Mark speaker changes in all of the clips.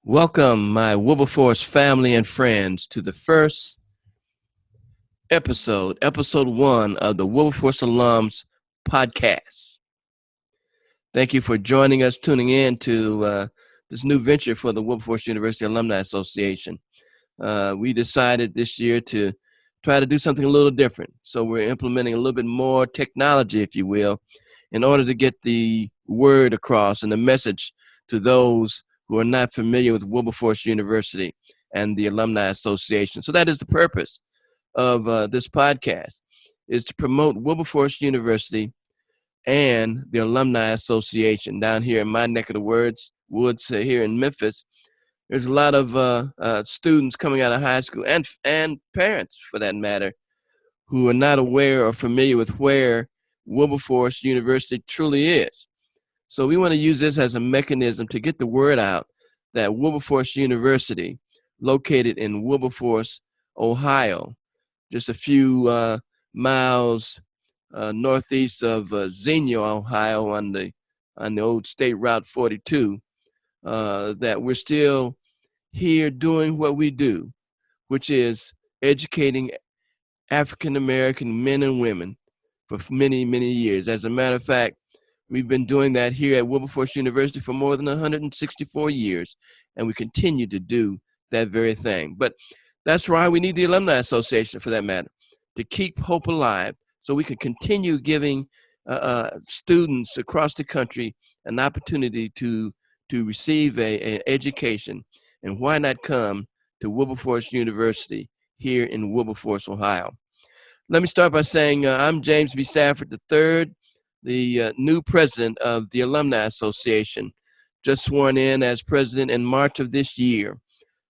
Speaker 1: Welcome, my Wilberforce family and friends, to the first episode 1 of the Wilberforce Alums podcast. Thank you for joining us, tuning in to this new venture for the Wilberforce University Alumni Association. We decided this year to try to do something a little different. So we're implementing a little bit more technology, if you will, in order to get the word across and the message to those who are not familiar with Wilberforce University and the Alumni Association. So that is the purpose of this podcast, is to promote Wilberforce University and the Alumni Association. Down here in my neck of the woods here in Memphis, there's a lot of students coming out of high school and parents, for that matter, who are not aware or familiar with where Wilberforce University truly is. So we want to use this as a mechanism to get the word out that Wilberforce University, located in Wilberforce, Ohio, just a few miles northeast of Xenia, Ohio, on the old State Route 42, that we're still here doing what we do, which is educating African American men and women for many, many years. As a matter of fact, we've been doing that here at Wilberforce University for more than 164 years, and we continue to do that very thing. But that's why we need the Alumni Association, for that matter, to keep hope alive so we can continue giving students across the country an opportunity to receive an education. And why not come to Wilberforce University here in Wilberforce, Ohio? Let me start by saying I'm James B. Stafford III, the new president of the Alumni Association, just sworn in as president in March of this year.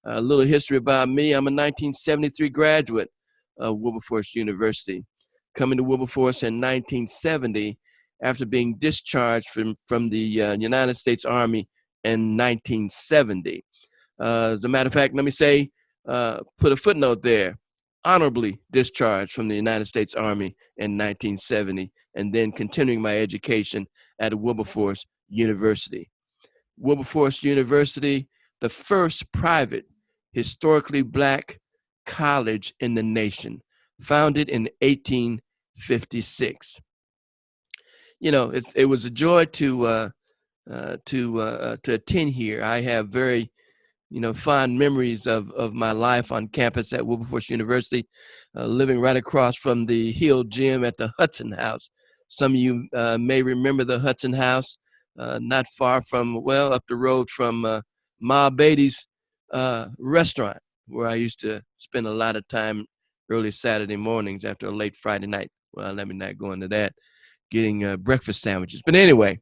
Speaker 1: A little history about me: I'm a 1973 graduate of Wilberforce University, coming to Wilberforce in 1970 after being discharged from the United States Army in 1970. As a matter of fact, let me say, put a footnote there: honorably discharged from the United States Army in 1970, and then continuing my education at Wilberforce University. Wilberforce University, the first private, historically black college in the nation, founded in 1856. You know, it was a joy to attend here. I have very fond memories of my life on campus at Wilberforce University, living right across from the Hill Gym at the Hudson House. Some of you may remember the Hudson House, not far from, well, up the road from Ma Beatty's restaurant, where I used to spend a lot of time early Saturday mornings after a late Friday night. Well, let me not go into that, getting breakfast sandwiches. But anyway,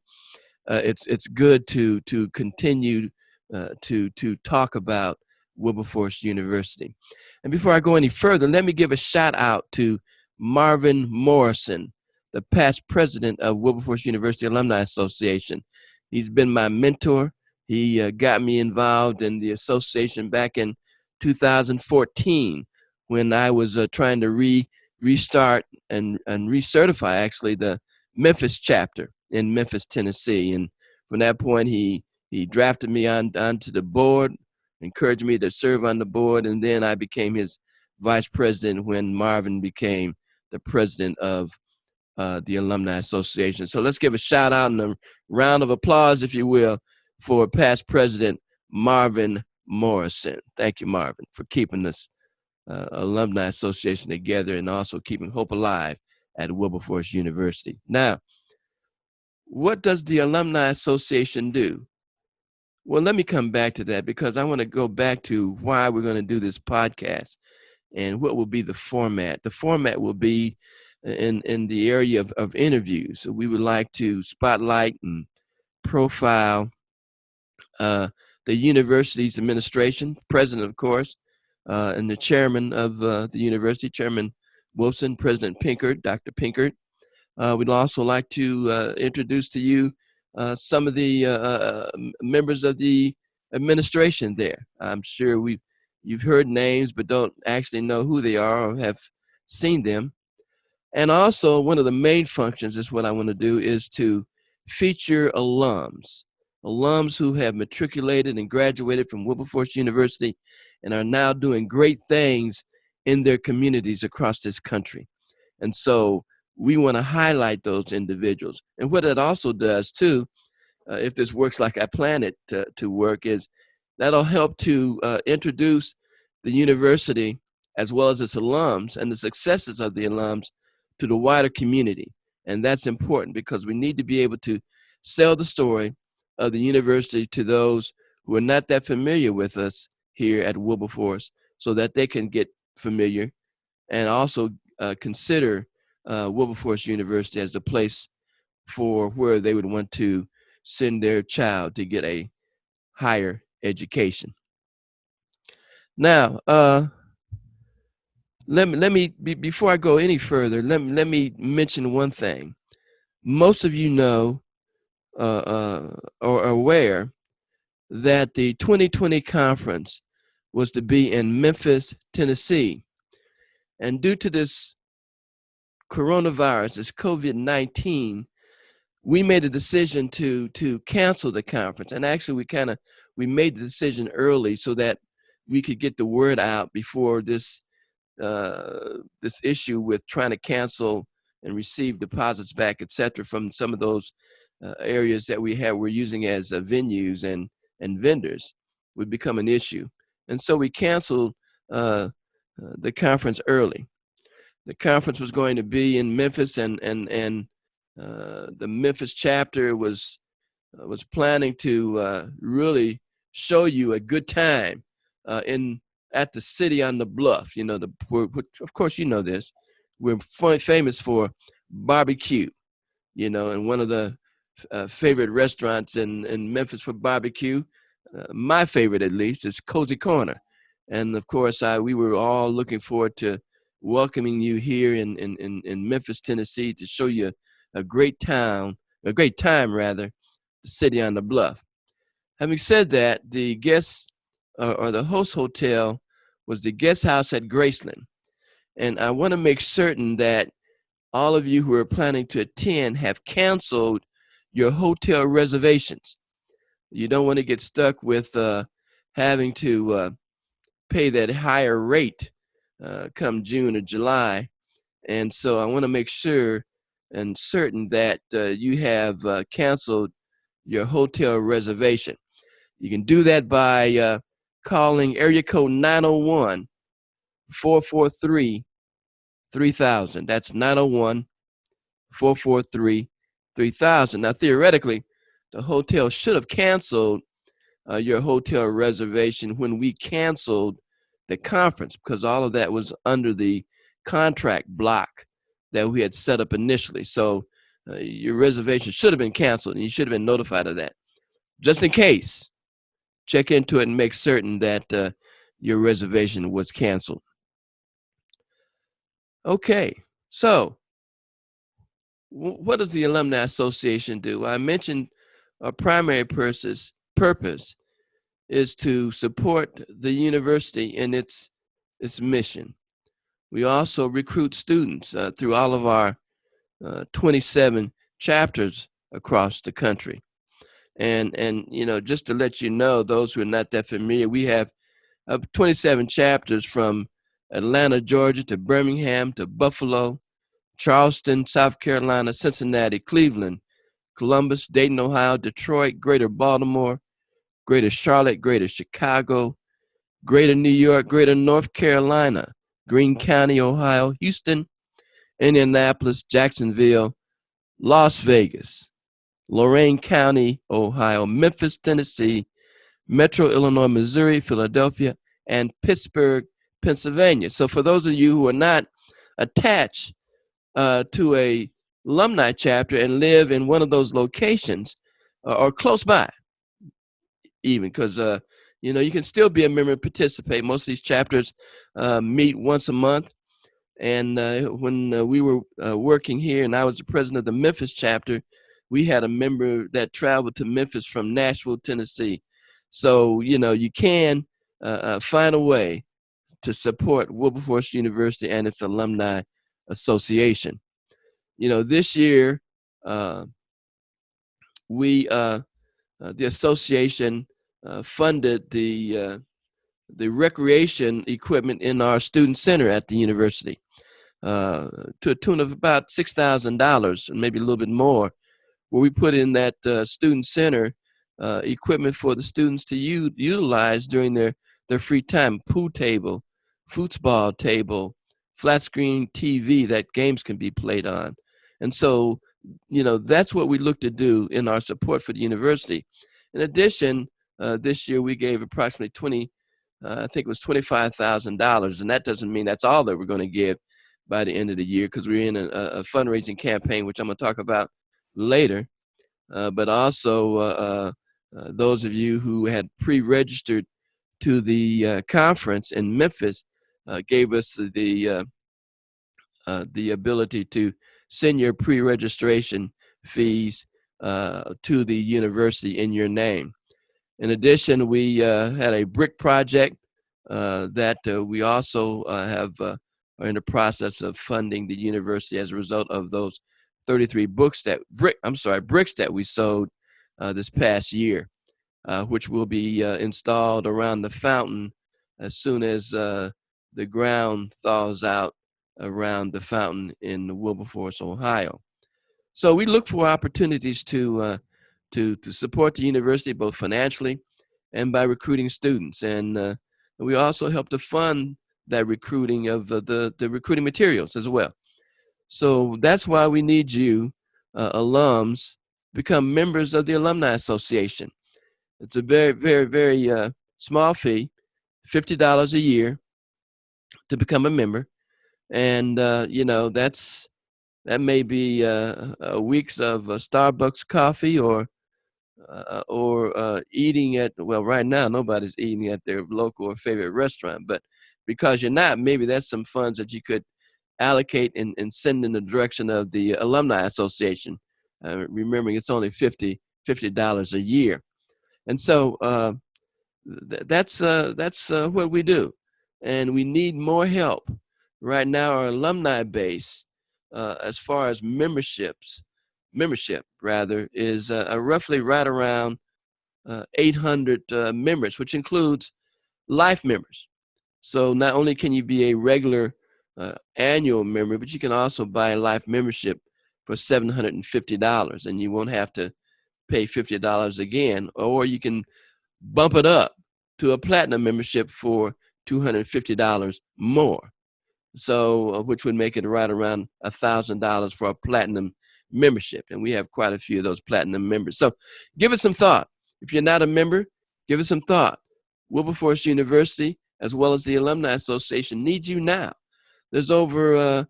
Speaker 1: it's good to continue to talk about Wilberforce University. And before I go any further, let me give a shout out to Marvin Morrison, the past president of Wilberforce University Alumni Association. He's been my mentor. He got me involved in the association back in 2014 when I was trying to restart and recertify, actually, the Memphis chapter in Memphis, Tennessee. And from that point, he drafted me onto the board, encouraged me to serve on the board, and then I became his vice president when Marvin became the president of the Alumni Association. So let's give a shout out and a round of applause, if you will, for past president Marvin Morrison. Thank you, Marvin, for keeping this Alumni Association together and also keeping hope alive at Wilberforce University. Now, what does the Alumni Association do? Well, let me come back to that, because I want to go back to why we're going to do this podcast and what will be the format. The format will be in the area of interviews. So we would like to spotlight and profile the university's administration, president, of course, and the chairman of the university, Chairman Wilson, President Pinkert, Dr. Pinkert. We'd also like to introduce to you some of the members of the administration there. I'm sure you've heard names, but don't actually know who they are or have seen them. And also, one of the main functions is what I want to do is to feature alums alums who have matriculated and graduated from Wilberforce University and are now doing great things in their communities across this country. And so we want to highlight those individuals. And what it also does too, if this works like I plan it to work, is that'll help to introduce the university as well as its alums and the successes of the alums to the wider community. And that's important because we need to be able to sell the story of the university to those who are not that familiar with us here at Wilberforce so that they can get familiar and also consider Wilberforce University as a place for where they would want to send their child to get a higher education. Now, before I go any further, let me mention one thing. Most of you know or are aware that the 2020 conference was to be in Memphis, Tennessee. And due to this coronavirus, this COVID-19, we made a decision to cancel the conference. And actually, we made the decision early so that we could get the word out before this issue with trying to cancel and receive deposits back, et cetera, from some of those areas that we're using as venues and vendors would become an issue. And so we canceled the conference early. The conference was going to be in Memphis, and the Memphis chapter was planning to really show you a good time at the City on the Bluff. You know, of course you know this. We're famous for barbecue. You know, and one of the favorite restaurants in Memphis for barbecue, my favorite at least, is Cozy Corner. And of course, we were all looking forward to welcoming you here in Memphis, Tennessee, to show you a great time rather, the City on the Bluff. Having said that, the guest or the host hotel was the Guest House at Graceland. And I want to make certain that all of you who are planning to attend have canceled your hotel reservations. You don't want to get stuck with having to pay that higher rate come June or July. And so I want to make sure and certain that you have canceled your hotel reservation. You can do that by calling area code 901-443-3000. That's 901-443-3000. Now, theoretically, the hotel should have canceled your hotel reservation when we canceled the conference, because all of that was under the contract block that we had set up initially. So your reservation should have been canceled, and you should have been notified of that. Just in case, check into it and make certain that your reservation was canceled. Okay, so what does the Alumni Association do? I mentioned our primary purpose is to support the university in its mission. We also recruit students through all of our 27 chapters across the country. And you know, just to let you know, those who are not that familiar, we have 27 chapters from Atlanta, Georgia, to Birmingham, to Buffalo, Charleston, South Carolina, Cincinnati, Cleveland, Columbus, Dayton, Ohio, Detroit, Greater Baltimore, Greater Charlotte, Greater Chicago, Greater New York, Greater North Carolina, Greene County, Ohio, Houston, Indianapolis, Jacksonville, Las Vegas, Lorain County, Ohio, Memphis, Tennessee, Metro Illinois, Missouri, Philadelphia, and Pittsburgh, Pennsylvania. So for those of you who are not attached to a alumni chapter and live in one of those locations or close by, even, because you know, you can still be a member and participate. Most of these chapters meet once a month. And when we were working here and I was the president of the Memphis chapter, we had a member that traveled to Memphis from Nashville, Tennessee. So, you know, you can find a way to support Wilberforce University and its alumni association. You know, this year we the association funded the recreation equipment in our student center at the university to a tune of about $6,000, and maybe a little bit more, where we put in that student center equipment for the students to utilize during their free time: pool table, football table, flat screen TV that games can be played on. And so, that's what we look to do in our support for the university. In addition, this year we gave approximately I think it was $25,000, and that doesn't mean that's all that we're going to give by the end of the year, because we're in a fundraising campaign, which I'm going to talk about later. But also, those of you who had pre-registered to the conference in Memphis gave us the ability to send your pre-registration fees to the university in your name. In addition, we had a brick project that we also are in the process of funding the university as a result of those 33 bricks that we sold this past year, which will be installed around the fountain as soon as the ground thaws out around the fountain in Wilberforce, Ohio. So we look for opportunities to support the university, both financially and by recruiting students. And we also help to fund that recruiting of the recruiting materials as well. So that's why we need you, alums, become members of the Alumni Association. It's a very, very, very small fee, $50 a year to become a member. And, that may be weeks of Starbucks coffee or eating at, well, right now nobody's eating at their local or favorite restaurant, but because you're not, maybe that's some funds that you could allocate and send in the direction of the Alumni Association, remembering it's only $50 a year. And so that's what we do, and we need more help. Right now our alumni base, as far as membership rather, is roughly right around 800 members, which includes life members. So not only can you be a regular annual member, but you can also buy a life membership for $750, and you won't have to pay $50 again. Or you can bump it up to a platinum membership for $250 more. So, which would make it right around $1,000 for a platinum membership. And we have quite a few of those platinum members. So give it some thought. If you're not a member, give it some thought. Wilberforce University, as well as the Alumni Association, needs you now. There's over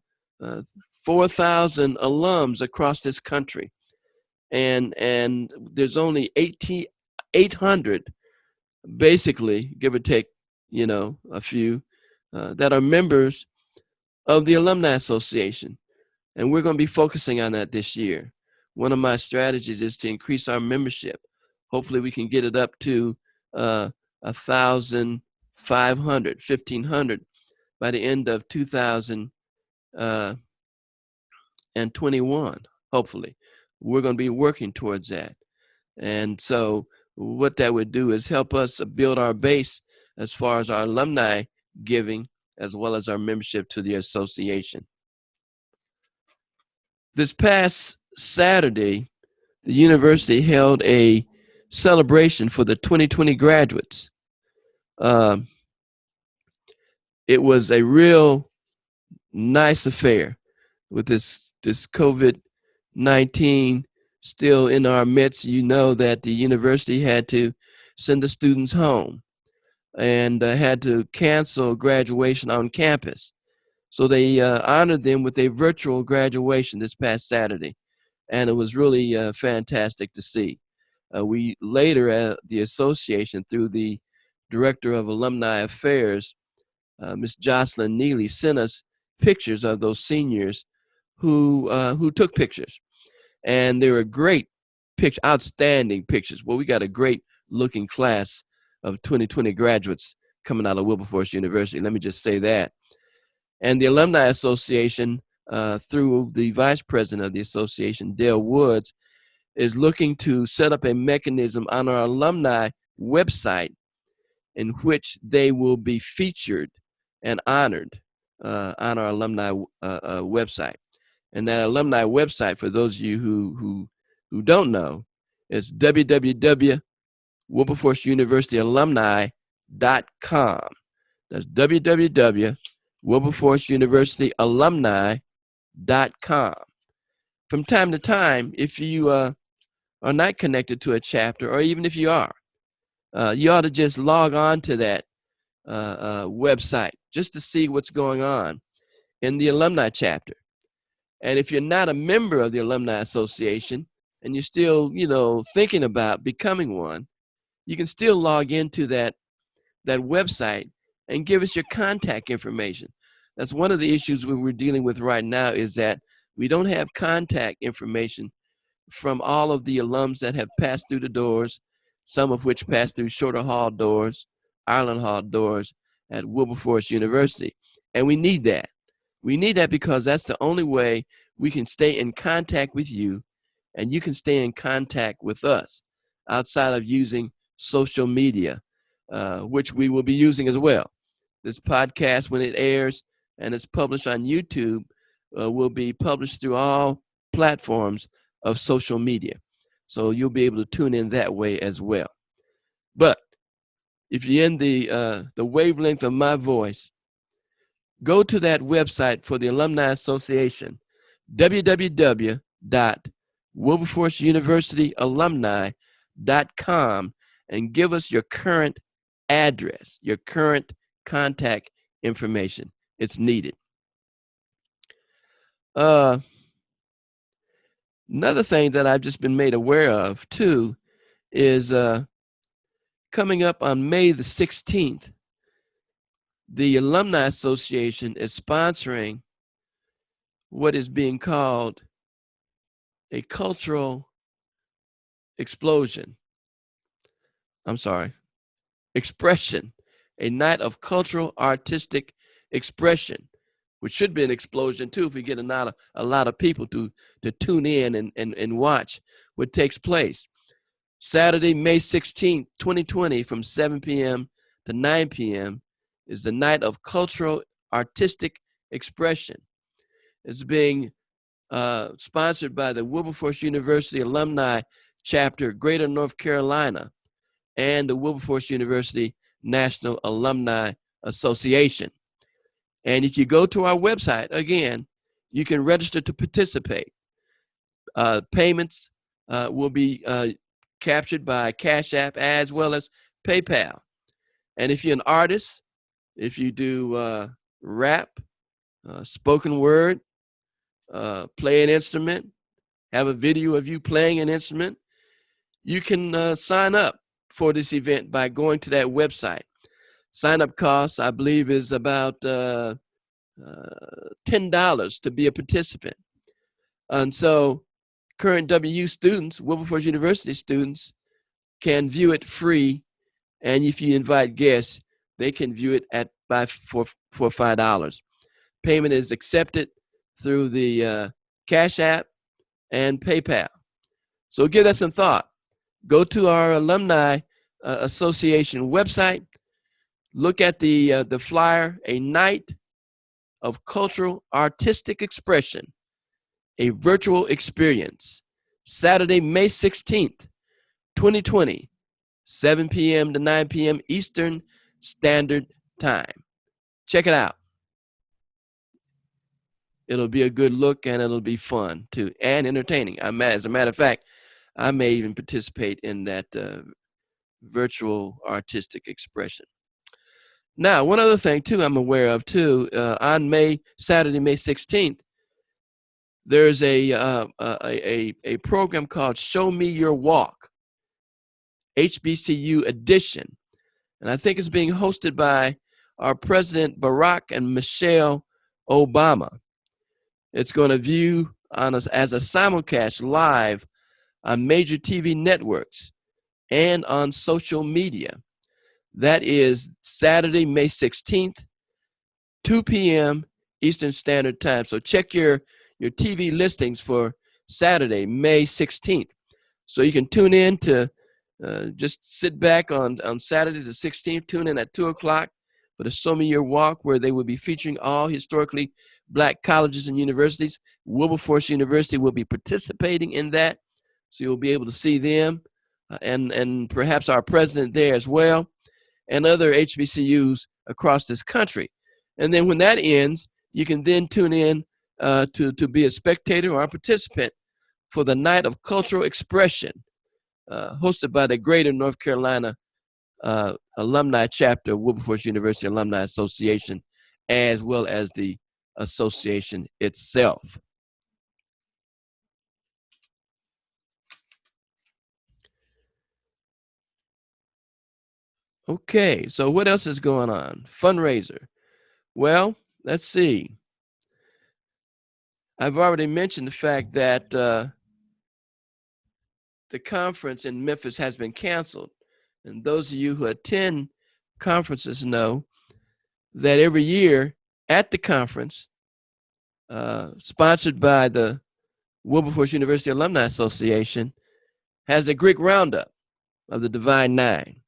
Speaker 1: 4,000 alums across this country. And there's only 800, basically, give or take, a few, that are members of the Alumni Association. And we're going to be focusing on that this year. One of my strategies is to increase our membership. Hopefully we can get it up to 1,500, 1,500 by the end of 2021, hopefully. We're going to be working towards that. And so what that would do is help us build our base as far as our alumni giving, as well as our membership to the association. This past Saturday, the university held a celebration for the 2020 graduates. It was a real nice affair with this COVID-19 still in our midst. You know that the university had to send the students home and had to cancel graduation on campus. So they honored them with a virtual graduation this past Saturday, and it was really fantastic to see. We later at the association, through the Director of Alumni Affairs, Ms. Jocelyn Neely, sent us pictures of those seniors who took pictures. And they were great pictures, outstanding pictures. Well, we got a great looking class of 2020 graduates coming out of Wilberforce University. Let me just say that. And the Alumni Association, through the vice president of the association, Dale Woods, is looking to set up a mechanism on our alumni website in which they will be featured and honored on our alumni website. And that alumni website, for those of you who don't know, is www.wilberforceuniversityalumni.com. That's www.wilberforceuniversityalumni.com. From time to time, if you are not connected to a chapter, or even if you are, you ought to just log on to that website just to see what's going on in the alumni chapter. And if you're not a member of the Alumni Association and you're still, thinking about becoming one, you can still log into that website and give us your contact information. That's one of the issues we're dealing with right now, is that we don't have contact information from all of the alums that have passed through the doors, some of which passed through Shorter Hall doors, Island Hall doors at Wilberforce University. And we need that. We need that because that's the only way we can stay in contact with you, and you can stay in contact with us outside of using social media, which we will be using as well. This podcast, when it airs and it's published on YouTube, will be published through all platforms of social media. So you'll be able to tune in that way as well. But if you're in the wavelength of my voice, go to that website for the Alumni Association, www.wilberforceuniversityalumni.com, and give us your current address, your current contact information. It's needed. Another thing that I've just been made aware of, too, is coming up on May the 16th, the Alumni Association is sponsoring what is being called a cultural expression, a night of cultural artistic expression, which should be an explosion too if we get a lot of people to tune in and watch what takes place. Saturday, May 16th, 2020, from 7 p.m. to 9 p.m. is the night of cultural artistic expression. It's being sponsored by the Wilberforce University Alumni Chapter, Greater North Carolina, and the Wilberforce University National Alumni Association. And if you go to our website, again, you can register to participate. Payments will be captured by Cash App as well as PayPal. And if you're an artist, if you do rap, spoken word, play an instrument, have a video of you playing an instrument, you can sign up for this event by going to that website. Sign-up cost, I believe, is about $10 to be a participant. And so current WU students, Wilberforce University students, can view it free. And if you invite guests, they can view it for $5. Payment is accepted through the Cash App and PayPal. So give that some thought. Go to our Alumni Association website. Look at the flyer, a night of cultural artistic expression, a virtual experience, Saturday, May 16th, 2020, 7 p.m. to 9 p.m. Eastern Standard Time. Check it out. It'll be a good look, and it'll be fun too, and entertaining. As a matter of fact, I may even participate in that virtual artistic expression. Now, one other thing too I'm aware of too, on Saturday, May 16th, there's a program called Show Me Your Walk, HBCU edition, and I think it's being hosted by our President Barack and Michelle Obama. It's going to view as a simulcast live on major TV networks and on social media. That is Saturday, May 16th, 2 p.m. Eastern Standard Time. So check your TV listings for Saturday, May 16th. So you can tune in to just sit back on Saturday the 16th, tune in at 2 o'clock for the Some-A-Year Walk, where they will be featuring all historically Black colleges and universities. Wilberforce University will be participating in that, so you'll be able to see them and perhaps our president there as well, and other HBCUs across this country. And then when that ends, you can then tune in to be a spectator or a participant for the Night of Cultural Expression, hosted by the Greater North Carolina Alumni Chapter of Wilberforce University Alumni Association, as well as the association itself. Okay, so what else is going on? Fundraiser. Well, let's see. I've already mentioned the fact that the conference in Memphis has been canceled. And those of you who attend conferences know that every year at the conference, sponsored by the Wilberforce University Alumni Association, has a Greek Roundup of the Divine Nine.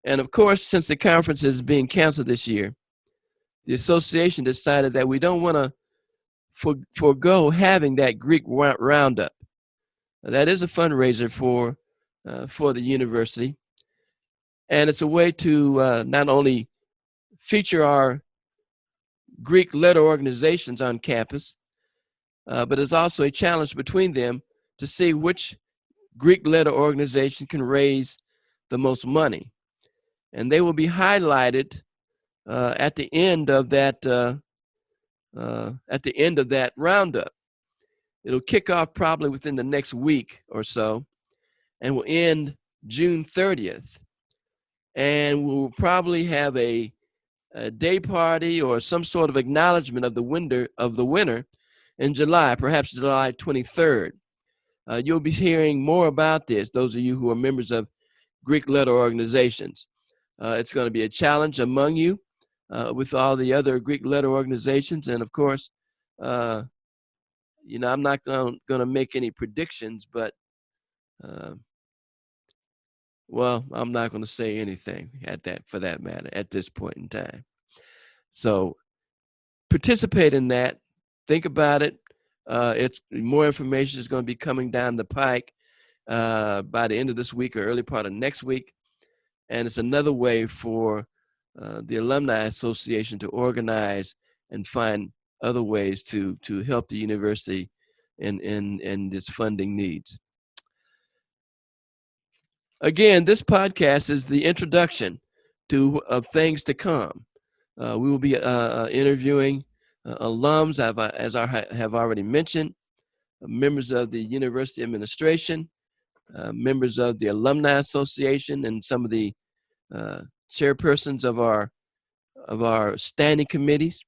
Speaker 1: And of course, since the conference is being canceled this year, the association decided that we don't want to forego having that Greek Roundup. That is a fundraiser for the university. And it's a way to not only feature our Greek letter organizations on campus, but it's also a challenge between them to see which Greek letter organization can raise the most money. And they will be highlighted at the end of that roundup. It'll kick off probably within the next week or so, and will end June 30th. And we'll probably have a day party or some sort of acknowledgement of the winner in July, perhaps July 23rd. You'll be hearing more about this, those of you who are members of Greek letter organizations. It's going to be a challenge among you with all the other Greek letter organizations. And of course, I'm not going to make any predictions, but I'm not going to say anything for that matter at this point in time. So participate in that. Think about it. It's more information is going to be coming down the pike by the end of this week or early part of next week. And it's another way for the Alumni Association to organize and find other ways to help the university in its funding needs. Again, this podcast is the introduction of things to come. We will be interviewing alums, as I have already mentioned, members of the university administration, members of the Alumni Association, and some of the chairpersons of our standing committees.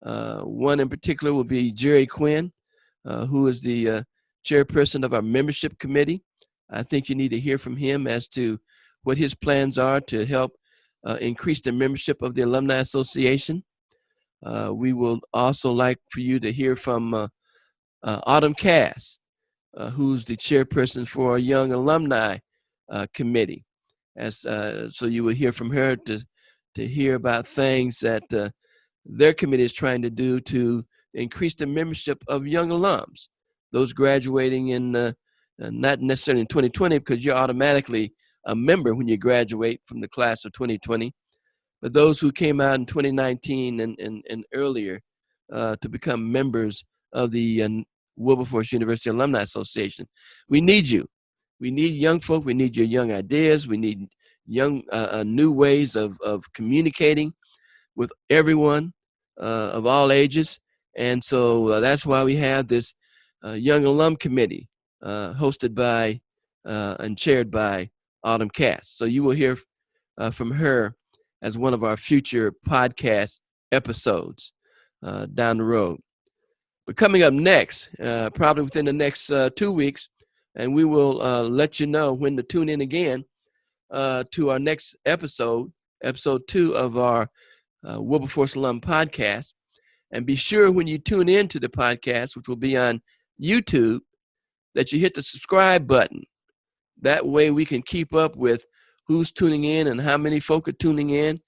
Speaker 1: One in particular will be Jerry Quinn, who is the chairperson of our membership committee. I think you need to hear from him as to what his plans are to help increase the membership of the Alumni Association. We will also like for you to hear from Autumn Cass, who's the chairperson for our Young Alumni Committee. So you will hear from her to hear about things that their committee is trying to do to increase the membership of young alums, those graduating in not necessarily in 2020, because you're automatically a member when you graduate from the class of 2020, but those who came out in 2019 and earlier to become members of the Wilberforce University Alumni Association. We need you. We need young folk. We need your young ideas. We need young new ways of communicating with everyone of all ages. And so that's why we have this Young Alum Committee hosted by and chaired by Autumn Cass. So you will hear from her as one of our future podcast episodes down the road. But coming up next, probably within the next 2 weeks, and we will let you know when to tune in again to our next episode 2 of our Wilberforce Alum podcast. And be sure when you tune in to the podcast, which will be on YouTube, that you hit the subscribe button. That way we can keep up with who's tuning in and how many folk are tuning in,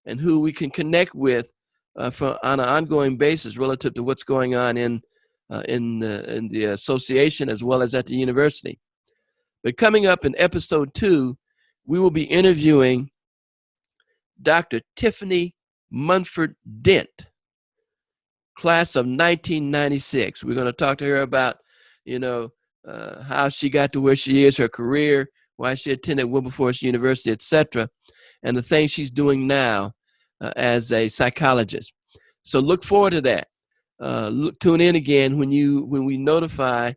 Speaker 1: and who we can connect with on an ongoing basis relative to what's going on in the association as well as at the university. But coming up in episode 2, we will be interviewing Dr. Tiffany Munford Dent, class of 1996. We're going to talk to her about, how she got to where she is, her career, why she attended Wilberforce University, etc., and the things she's doing now as a psychologist. So look forward to that. Tune in again when we notify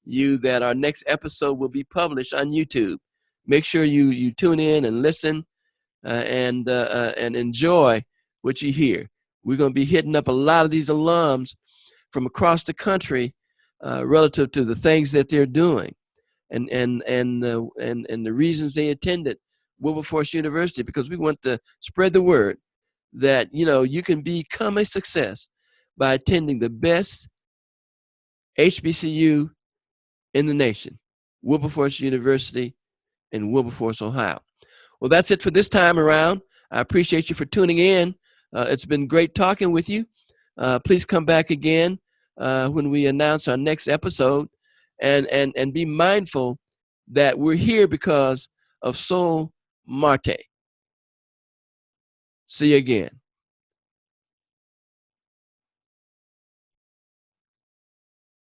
Speaker 1: you that our next episode will be published on YouTube. Make sure you tune in and listen and enjoy what you hear. We're going to be hitting up a lot of these alums from across the country relative to the things that they're doing and the reasons they attended Wilberforce University, because we want to spread the word that you can become a success by attending the best HBCU in the nation, Wilberforce University in Wilberforce, Ohio. Well, that's it for this time around. I appreciate you for tuning in. It's been great talking with you. Please come back again when we announce our next episode, and be mindful that we're here because of Sol Marte. See you again.